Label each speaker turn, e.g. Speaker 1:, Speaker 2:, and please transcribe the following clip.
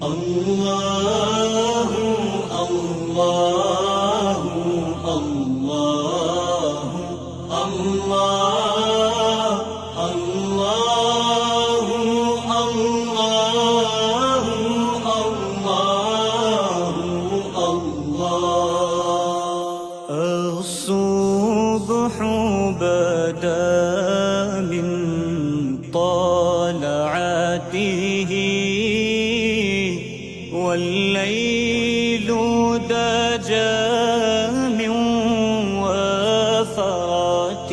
Speaker 1: الله الله الله الله الله الله الله الله الصبح بدا من طلعته والليل دجى من وفاته